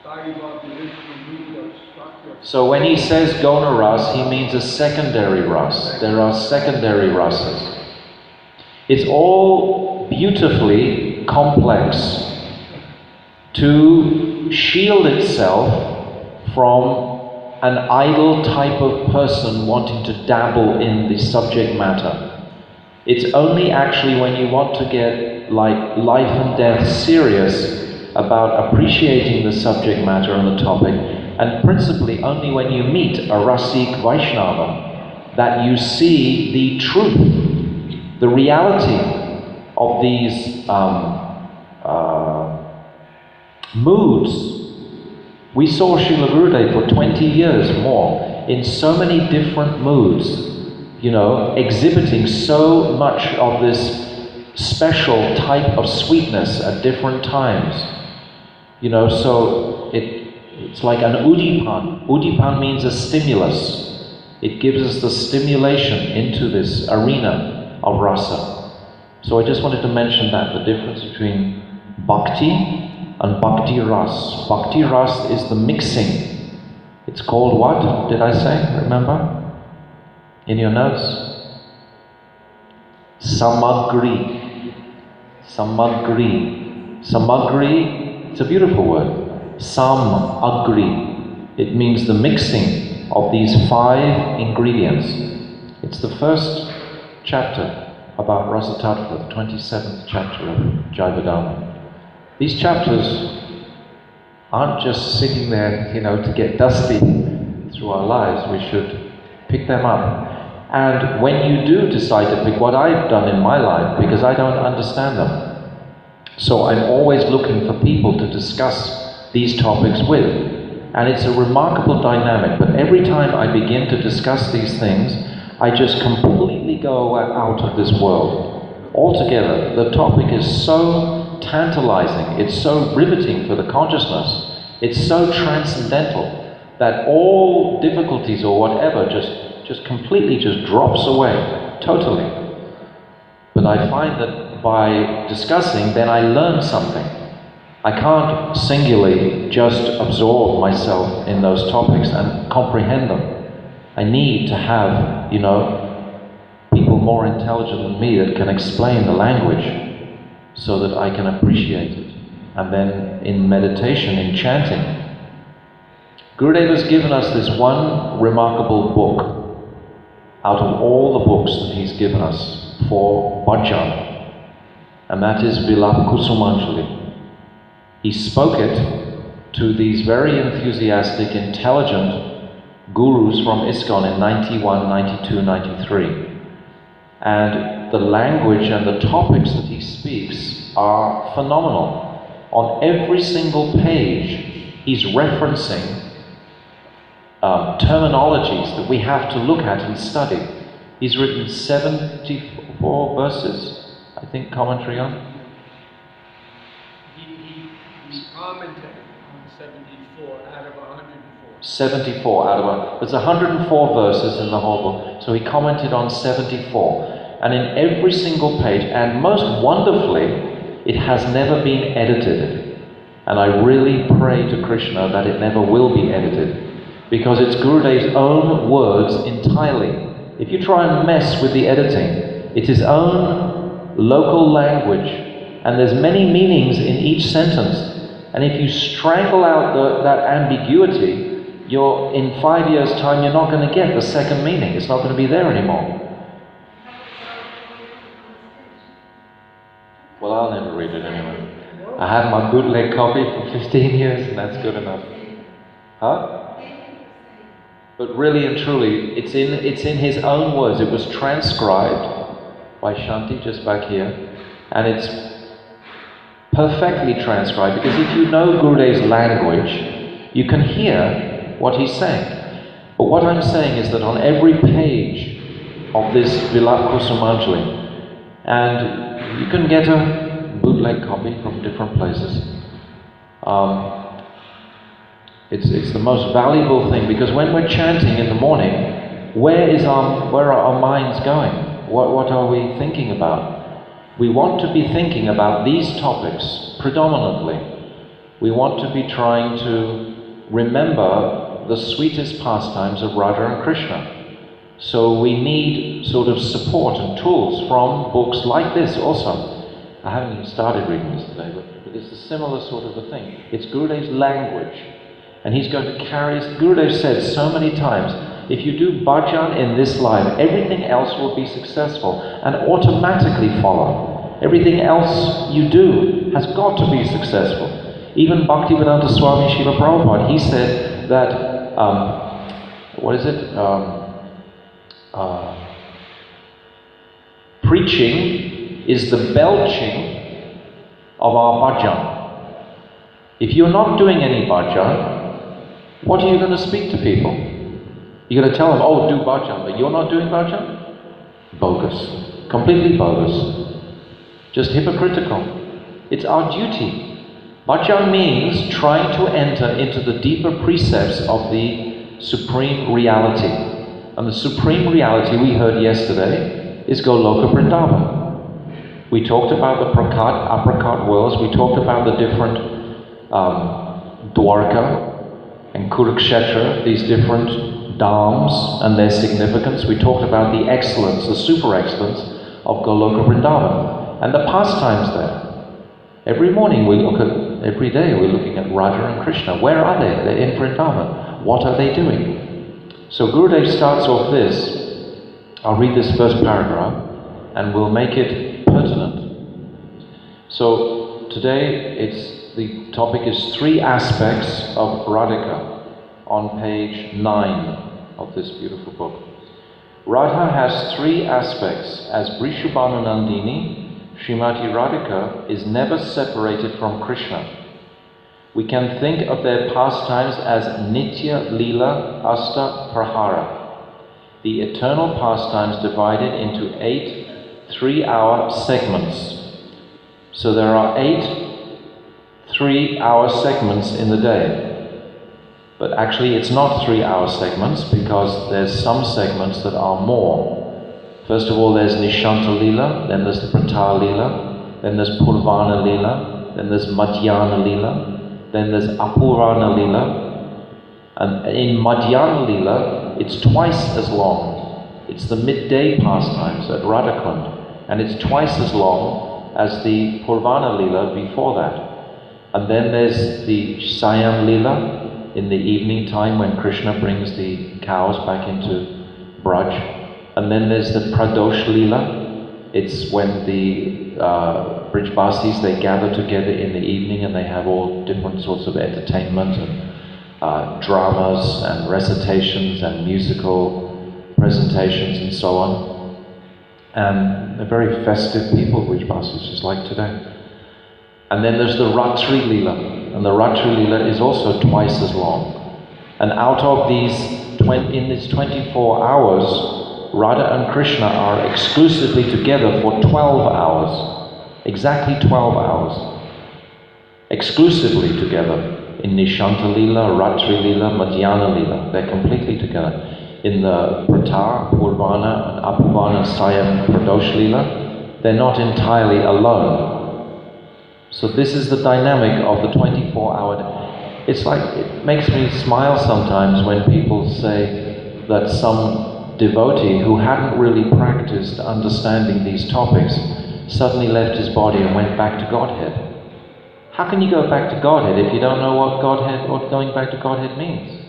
study about the instrument structure. So when he says Gona Ras, he means a secondary ras. There are secondary rasas. It's all beautifully complex to shield itself from an idle type of person wanting to dabble in the subject matter. It's only actually when you want to get like life and death serious about appreciating the subject matter and the topic, and principally only when you meet a Rasik Vaishnava, that you see the truth, the reality of these moods. We saw Srila Gurudev for 20 years more in so many different moods, you know, exhibiting so much of this special type of sweetness at different times. You know, so it's like an udipan. Udipan means a stimulus. It gives us the stimulation into this arena of rasa. So I just wanted to mention that, the difference between bhakti and bhakti ras. Bhakti ras is the mixing. It's called what? Did I say? Remember? In your notes? Samagri. Samagri. Samagri, it's a beautiful word. Samagri. It means the mixing of these 5 ingredients. It's the first chapter about Rasa Tattva, the 27th chapter of Jayavadana. These chapters aren't just sitting there, you know, to get dusty through our lives. We should pick them up. And when you do decide to pick, what I've done in my life, because I don't understand them, so I'm always looking for people to discuss these topics with. And it's a remarkable dynamic, but every time I begin to discuss these things, I just completely go out of this world. Altogether, the topic is so tantalizing, it's so riveting for the consciousness, it's so transcendental that all difficulties or whatever just completely just drops away, totally. But I find that by discussing, then I learn something. I can't singularly just absorb myself in those topics and comprehend them. I need to have, you know, people more intelligent than me that can explain the language so that I can appreciate it. And then in meditation, in chanting, Gurudev has given us this one remarkable book out of all the books that he's given us for bhajan, and that is Vilapa Kusumanjali. He spoke it to these very enthusiastic, intelligent gurus from ISKCON in 91, 92, 93. And the language and the topics that he speaks are phenomenal. On every single page, he's referencing terminologies that we have to look at and study. He's written 74 verses, I think, commentary on. He commented on 74 out of 104. 74 out of there's 104 verses in the whole book, so he commented on 74. And in every single page, and most wonderfully, it has never been edited. And I really pray to Krishna that it never will be edited, because it's Gurudev's own words entirely. If you try and mess with the editing, it's his own local language, and there's many meanings in each sentence. And if you strangle out that ambiguity, in 5 years' time, you're not going to get the second meaning. It's not going to be there anymore. Well, I'll never read it anyway. I have my bootleg copy for 15 years, and that's good enough. Huh? But really and truly, it's in his own words. It was transcribed by Shanti just back here, and it's perfectly transcribed, because if you know Gurudev's language, you can hear what he's saying. But what I'm saying is that on every page of this Vilap Kusumanjali, and you can get a bootleg copy from different places, it's the most valuable thing, because when we're chanting in the morning, where are our minds going? What are we thinking about? We want to be thinking about these topics predominantly. We want to be trying to remember the sweetest pastimes of Radha and Krishna. So we need sort of support and tools from books like this also. I haven't even started reading this today, but it's a similar sort of a thing. It's Gurudev's language. And he's going to carry us. Gurudev said so many times, if you do bhajan in this life, everything else will be successful and automatically follow. Everything else you do has got to be successful. Even Bhaktivedanta Swami Srila Prabhupada, he said that, preaching is the belching of our bhajan. If you're not doing any bhajan, what are you going to speak to people? You're going to tell them, oh, do bhajan, but you're not doing bhajan? Bogus. Completely bogus. Just hypocritical. It's our duty. Bhajan means trying to enter into the deeper precepts of the Supreme Reality. And the Supreme Reality we heard yesterday is Goloka Vrindavan. We talked about the prakat, aprakat worlds. We talked about the different Dwarka and Kurukshetra, these different dhams and their significance. We talked about the excellence, the super excellence of Goloka Vrindavan and the pastimes there. Every morning every day we're looking at Radha and Krishna. Where are they? They're in Vrindavan. What are they doing? So Gurudev starts off this. I'll read this first paragraph and we'll make it pertinent. So today the topic is 3 aspects of Radhika on page 9 of this beautiful book. Radha has 3 aspects. As Vrishabhanu Nandini, Srimati Radhika is never separated from Krishna. We can think of their pastimes as Nitya Leela Asta Prahara, the eternal pastimes divided into 8 3-hour segments. So there are 8 3-hour segments in the day. But actually it's not 3-hour segments, because there's some segments that are more. First of all, there's Nishanta Leela, then there's Prata Leela, then there's Purvana Leela, then there's Madhyana Leela, then there's Apurana Leela. And in Madhyana Leela, it's twice as long. It's the midday pastimes at Radhakund, and it's twice as long as the Purvana Leela before that. And then there's the Sayam Leela in the evening time when Krishna brings the cows back into Braj. And then there's the Pradosh Leela. It's when the Brijbasis, they gather together in the evening and they have all different sorts of entertainment and dramas and recitations and musical presentations and so on. And they're very festive people, Vrijvasis, just like today. And then there's the Ratri Leela, and the Ratri Leela is also twice as long. And out of these, in these 24 hours, Radha and Krishna are exclusively together for 12 hours. Exactly 12 hours. Exclusively together. In Nishanta Leela, Ratri Leela, Madhyana Leela. They're completely together. In the Prata, Purvana, and Apurvana, Sayam, Pradosh Leela, they're not entirely alone. So this is the dynamic of the 24-hour day. It's like, it makes me smile sometimes when people say that some devotee who hadn't really practiced understanding these topics suddenly left his body and went back to Godhead. How can you go back to Godhead if you don't know what going back to Godhead means?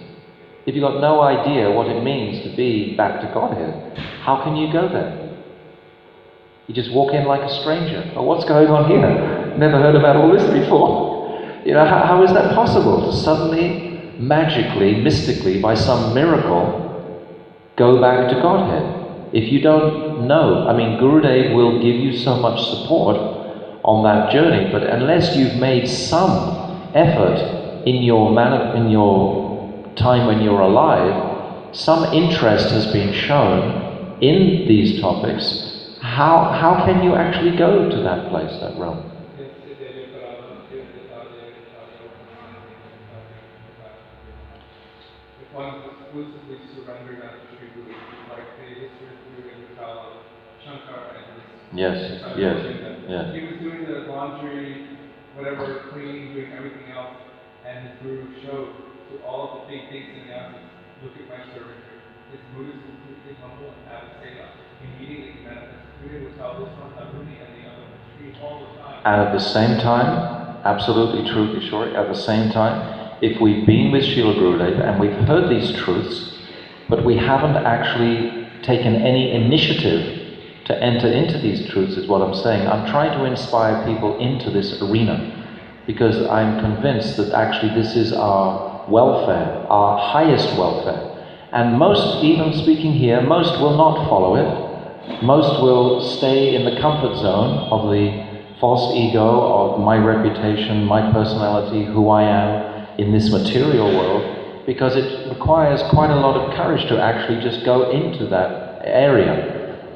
If you've got no idea what it means to be back to Godhead, how can you go there? You just walk in like a stranger. Oh, what's going on here? Never heard about all this before. You know, how is that possible? To suddenly, magically, mystically, by some miracle, go back to Godhead? If you don't know, I mean, Gurudev will give you so much support on that journey, but unless you've made some effort in your time when you're alive, some interest has been shown in these topics, how can you actually go to that place, that realm? If one exclusively surrendered unto Sri Guru, like the history of Guru and Shankar and his Yes. He was doing the laundry, whatever, cleaning, doing everything else, and his Guru showed to all of the big things in the office, look at my servant here. His mood is completely humble and have a seva. Immediately he manifests. Guru would tell this one, Naruni, and the other one, Sri, all the time. And at the same time, absolutely true, Kishore, at the same time, if we've been with Srila Gurudev and we've heard these truths, but we haven't actually taken any initiative to enter into these truths, is what I'm saying. I'm trying to inspire people into this arena because I'm convinced that actually this is our welfare, our highest welfare. And most, even speaking here, most will not follow it. Most will stay in the comfort zone of the false ego, of my reputation, my personality, who I am in this material world, because it requires quite a lot of courage to actually just go into that area.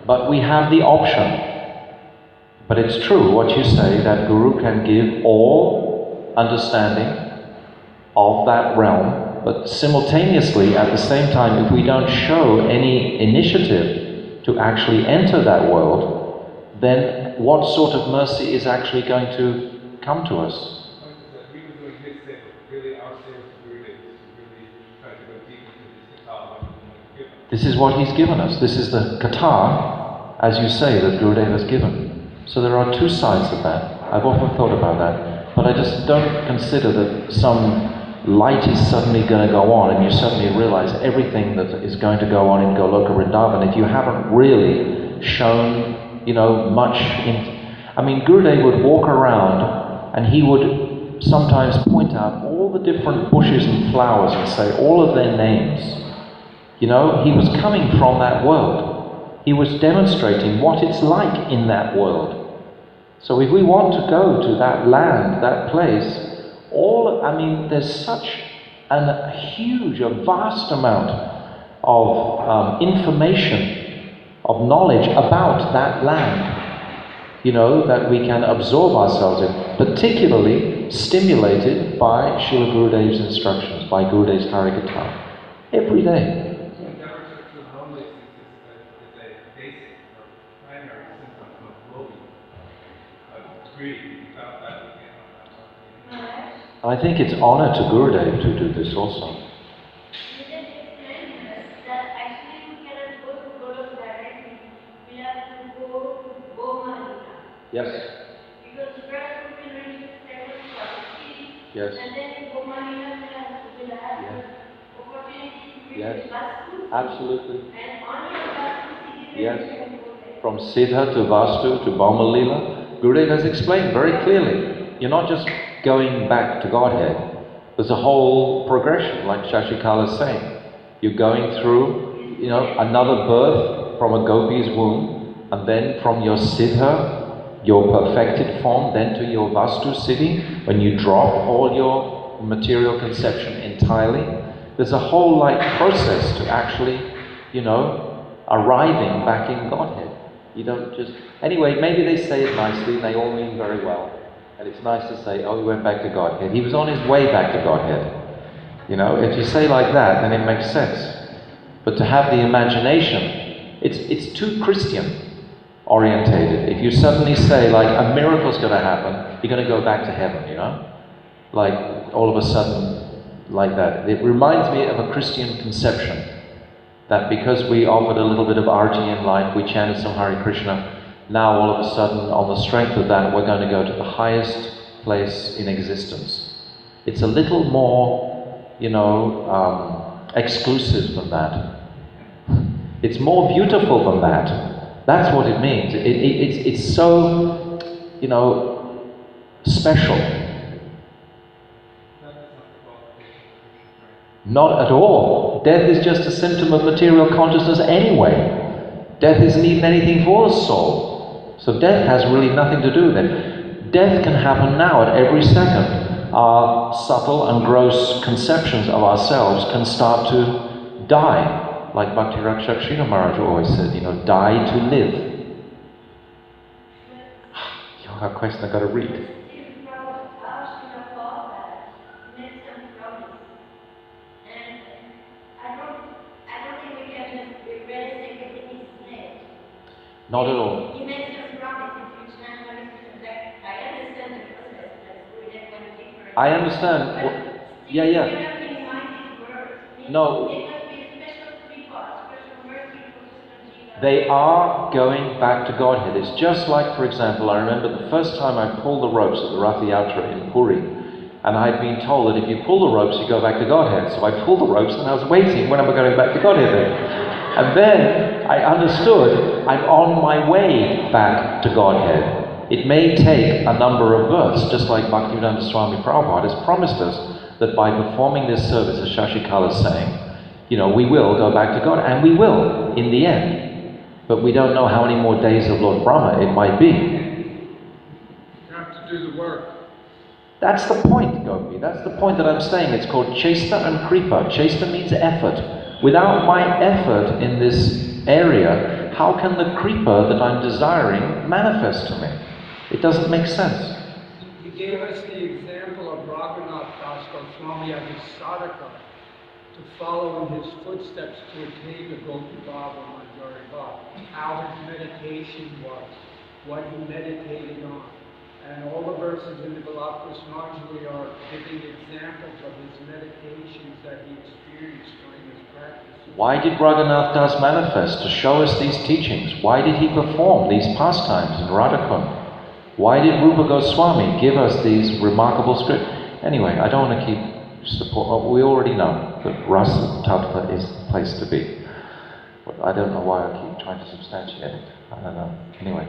But we have the option. But it's true what you say, that Guru can give all understanding of that realm, but simultaneously, at the same time, if we don't show any initiative to actually enter that world, then what sort of mercy is actually going to come to us? This is what he's given us. This is the kata, as you say, that Gurudev has given. So there are two sides of that. I've often thought about that. But I just don't consider that some light is suddenly going to go on and you suddenly realize everything that is going to go on in Goloka Vrindavan if you haven't really shown, much in... I mean, Gurudev would walk around and he would sometimes point out all the different bushes and flowers and say all of their names. He was coming from that world. He was demonstrating what it's like in that world. So if we want to go to that land, that place, there's such a huge, a vast amount of information, of knowledge about that land, that we can absorb ourselves in, particularly stimulated by Srila Gurudev's instructions, by Gurudev's Harikatha, every day. I think it's honor to Gurudev to do this also. Yes. Because first we will reach the second Yes. and then in Gomalina we will have the opportunity to Yes. reach the Vastu. Absolutely. And only the Vastu Yes. From Siddha to Vastu to Baumalila, Gurudev has explained very clearly. You're not just going back to Godhead. There's a whole progression, like Shashikala is saying. You're going through, another birth from a gopi's womb, and then from your siddha, your perfected form, then to your vastu siddhi, when you drop all your material conception entirely. There's a whole process to actually, arriving back in Godhead. You don't just... Anyway, maybe they say it nicely and they all mean very well. And it's nice to say, oh, he went back to Godhead. He was on his way back to Godhead. If you say like that, then it makes sense. But to have the imagination, it's too Christian orientated. If you suddenly say, a miracle's going to happen, you're going to go back to heaven, all of a sudden, like that. It reminds me of a Christian conception, that because we offered a little bit of arti in life, we chanted some Hare Krishna, now all of a sudden, on the strength of that, we're going to go to the highest place in existence. It's a little more, exclusive than that. It's more beautiful than that. That's what it means. It's so, special. Not at all. Death is just a symptom of material consciousness anyway. Death isn't even anything for the soul. So death has really nothing to do with it. Death can happen now at every second. Our subtle and gross conceptions of ourselves can start to die. Like Bhakti Rakshak Srila Maharaj always said, die to live. You have a question I've got to read. Not at all. You made some promise in future and I understand the process, we're not going deeper. I understand. Yeah. You have to remind these words. No. There must be a special reward, special mercy for Krishna. They are going back to Godhead. It's just like, for example, I remember the first time I pulled the ropes at the Rath Yatra in Puri, and I'd been told that if you pull the ropes, you go back to Godhead. So I pulled the ropes and I was waiting, when am I going back to Godhead then? And then I understood I'm on my way back to Godhead. It may take a number of births, just like Bhaktivedanta Swami Prabhupada has promised us that by performing this service, as Shashikala is saying, we will go back to God, and we will in the end. But we don't know how many more days of Lord Brahma it might be. You have to do the work. That's the point, Gopi. That's the point that I'm saying. It's called Chesta and Kripa. Chesta means effort. Without my effort in this area, how can the Kripa that I'm desiring manifest to me? It doesn't make sense. He gave us the example of Raghunath Das Goswami as his sadhaka, to follow in his footsteps to attain the Gopi Bhava Manjari Bhava. How his meditation was, what he meditated on. And all the verses in the Bhakti Krishnanjali are giving examples of his meditations that he experienced during his practice. Why did Raghunath Das manifest? To show us these teachings. Why did he perform these pastimes in Radhakund? Why did Rupa Goswami give us these remarkable scripts? Anyway, I don't want to keep support. We already know that Rasa Tattva is the place to be. But I don't know why I keep trying to substantiate it. I don't know. Anyway.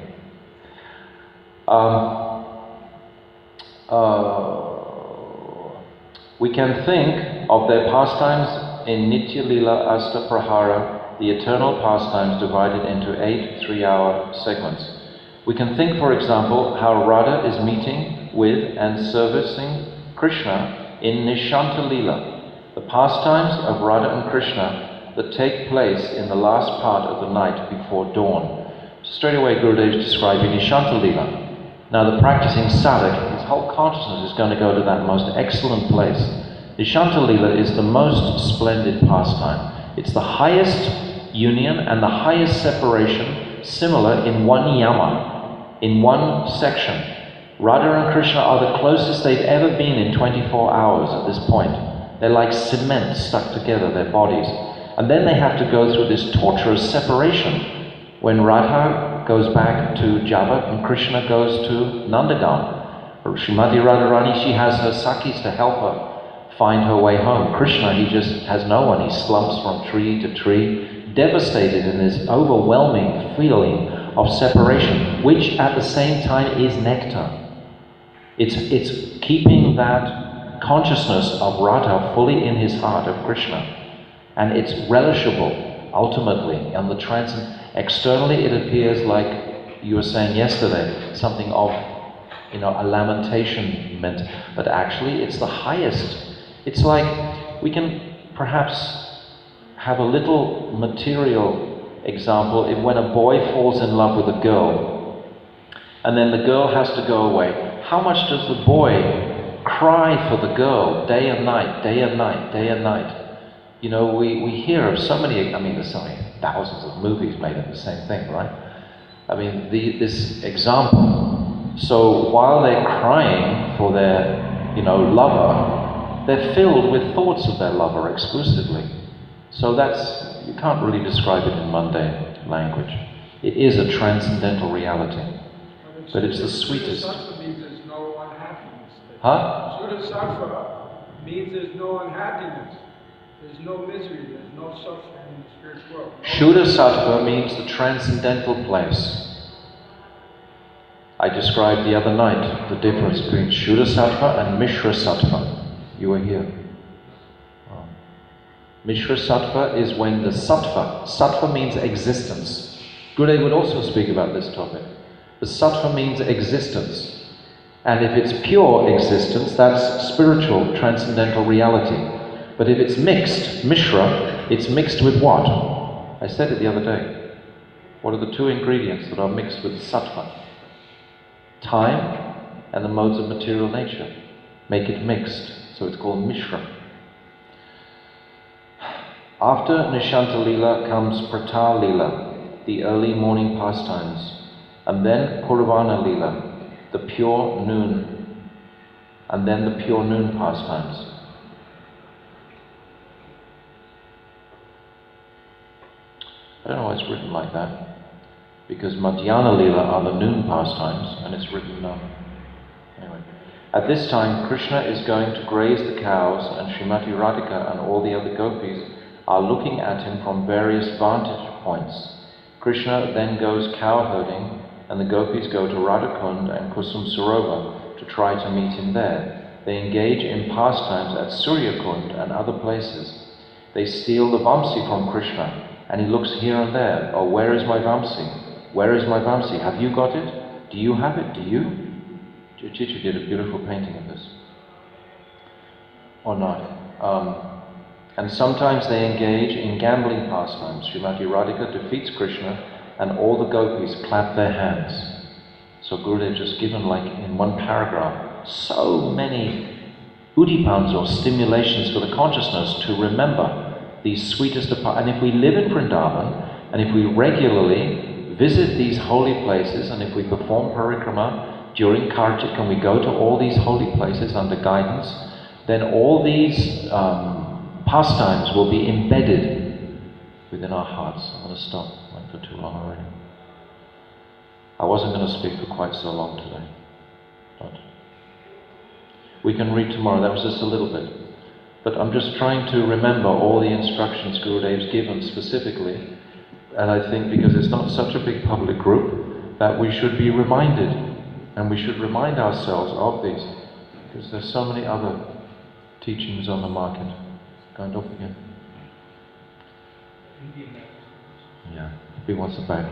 We can think of their pastimes in Nitya Lila Asta Prahara, the eternal pastimes divided into 8 3-hour segments. We can think, for example, how Radha is meeting with and servicing Krishna in Nishanta Lila, the pastimes of Radha and Krishna that take place in the last part of the night before dawn. Straight away Gurudev is describing Nishanta Lila. Now the practicing sadhak, his whole consciousness is going to go to that most excellent place. Nishanta Lila is the most splendid pastime. It's the highest union and the highest separation, similar in one yama, in one section. Radha and Krishna are the closest they've ever been in 24 hours at this point. They're like cement stuck together, their bodies. And then they have to go through this torturous separation when Radha goes back to Jabat and Krishna goes to Nandagan. Srimati Radharani, she has her Sakhis to help her find her way home. Krishna, he just has no one. He slumps from tree to tree, devastated in this overwhelming feeling of separation, which at the same time is nectar. It's keeping that consciousness of Radha fully in his heart, of Krishna. And it's relishable, ultimately, and the Externally it appears like you were saying yesterday, something of, a lamentation meant, but actually it's the highest. It's like we can perhaps have a little material example when a boy falls in love with a girl and then the girl has to go away. How much does the boy cry for the girl day and night, day and night, day and night? We hear of so many, there's so many thousands of movies made of the same thing, right? This example. So while they're crying for their, lover, they're filled with thoughts of their lover exclusively. So you can't really describe it in mundane language. It is a transcendental reality. But it's the sweetest. Shuddha means there's no unhappiness. Huh? Shuddha means there's no unhappiness. There's no misery. There's no suffering in the spiritual world. Shuddha Sattva means the transcendental place. I described the other night the difference between Shuddha Sattva and Mishra Sattva. You were here. Mishra Sattva is when the Sattva means existence. Gurudev would also speak about this topic. The Sattva means existence. And if it's pure existence, that's spiritual, transcendental reality. But if it's mixed, Mishra, it's mixed with what? I said it the other day. What are the two ingredients that are mixed with Sattva? Time and the modes of material nature. Make it mixed. So it's called Mishra. After Nishanta Lila comes Prata Lila, the early morning pastimes, and then Purvana Lila, the pure noon, and then the pure noon pastimes. I don't know why it's written like that, because Madhyana Lila are the noon pastimes, and it's written anyway. At this time, Krishna is going to graze the cows, and Srimati Radhika and all the other gopis are looking at him from various vantage points. Krishna then goes cow herding, and the gopis go to Radhakund and Kusum Sarovar to try to meet him there. They engage in pastimes at Suryakund and other places. They steal the Vamsi from Krishna, and he looks here and there. Oh, where is my Vamsi? Where is my Vamsi? Have you got it? Do you have it? Do you? Chichu did a beautiful painting of this. Or not. And sometimes they engage in gambling pastimes. Srimati Radhika defeats Krishna and all the gopis clap their hands. So Gurudev just given in one paragraph so many udipans or stimulations for the consciousness to remember these sweetest of... And if we live in Vrindavan, and if we regularly visit these holy places, and if we perform parikrama during Kartik and we go to all these holy places under guidance, then all these pastimes will be embedded within our hearts. I'm going to stop. I went for too long already. I wasn't going to speak for quite so long today. But we can read tomorrow. That was just a little bit. But I'm just trying to remember all the instructions Gurudev's given specifically. And I think because it's not such a big public group, that we should be reminded. And we should remind ourselves of these. Because there's so many other teachings on the market. Going off again. Yeah. He wants it back.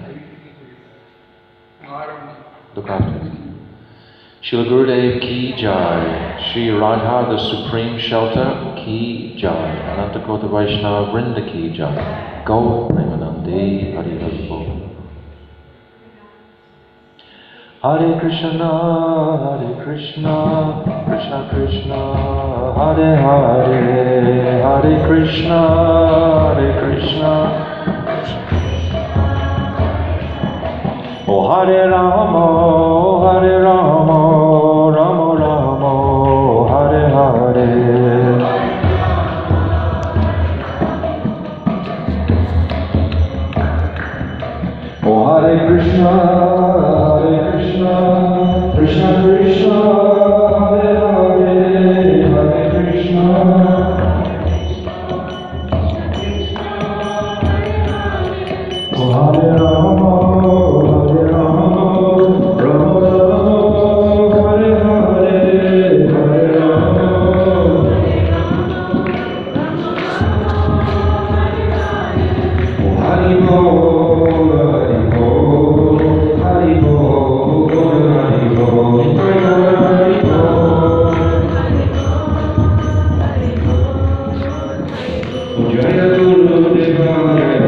No, I don't know. Look after it. Srila Gurudev ki jai. Sri Radha, the supreme shelter, ki jai. Anantakota Vaishnava Vrinda ki jai. Go Premanandi Hari Hari Bol. Hare Krishna, Krishna Krishna, Hare Hare, Hare Krishna, Oh Hare Rama, Rama Rama, Hare Hare. Oh Hare Krishna, Krishna Krishna, Hare Hare, Hare Krishna. Oh Hare Rama, Jaya Guru Devaya